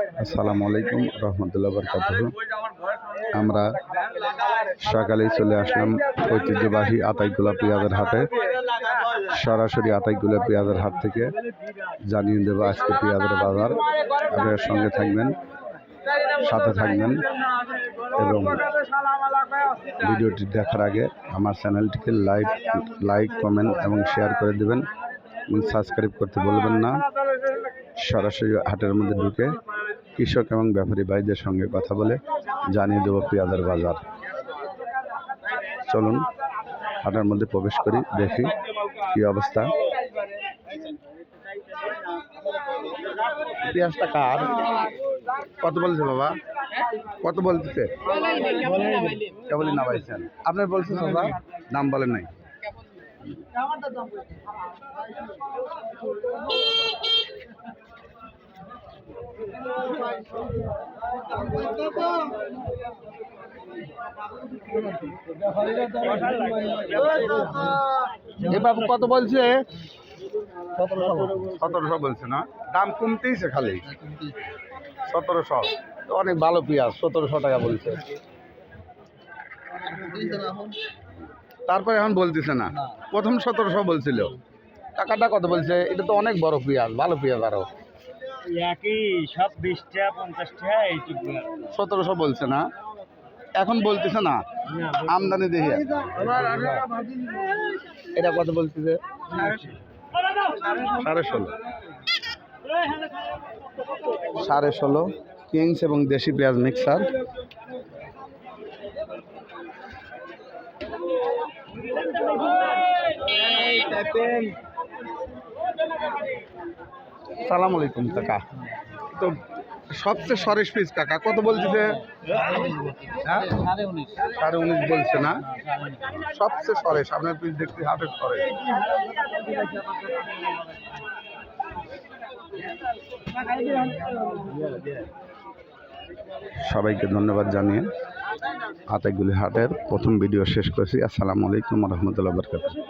আসসালামু আলাইকুম রহমতুল্লাহ বরকাতুহু। আমরা সকালেই চলে আসলাম ঐতিহ্যবাহী আতাইকুলা পেঁয়াজের হাটে। সরাসরি আতাইকুলা পেঁয়াজের হাট থেকে জানিয়ে দেব আজকে পেঁয়াজের বাজার। আপনারা সঙ্গে থাকবেন, সাথে থাকবেন এবং ভিডিওটি দেখার আগে আমার চ্যানেলটিকে লাইক কমেন্ট এবং শেয়ার করে দেবেন এবং সাবস্ক্রাইব করতে বলবেন না। সরাসরি হাটের মধ্যে ঢুকে কৃষক এবং ব্যাপারী ভাইদের সঙ্গে কথা বলে জানিয়ে দেব পেঁয়াজের বাজার। চলুন হাটের মধ্যে প্রবেশ করি, দেখি কি অবস্থা। পেঁয়াজটা কার কত বলছে বাবা? কত বলতেছে? কেবলই না পাইছেন আপনার বলছেন বাবা, দাম বলেন নাই। বাবু কত বলছে? 1700 বলছে না, দাম কমতেইছে খালি 1700। তো অনেক ভালো পেঁয়াজ, 1700 টাকা বলছে। তারপরে এখন বলতেছে না, প্রথম 1700 বলছিল। টাকাটা কত বলছে? এটা তো অনেক বড় পেঁয়াজ, ভালো পেঁয়াজ। আরো একই সব 20 টাকা 50 টাকা এইটুকু 1700 বলছে না, এখন বলতেছে না। আমদানি দেখে এটা কত বলতেছে? 16.5 কিংস এবং দেশি পেঁয়াজ মিক্সার। সালাম আলাইকুম কাকা। তো সবচেয়ে সরেশ পিস কাকা কত বলতেছে? 19.5 বলছে না, সবচেয়ে সরেশ আপনার পিস দেখতে হাটের সরেশ। সবাইকে ধন্যবাদ জানিয়ে আতাইকুলা হাটের প্রথম ভিডিও শেষ করছি। আসসালামু আলাইকুম রহমতুল্লাহ বরকাতুহু।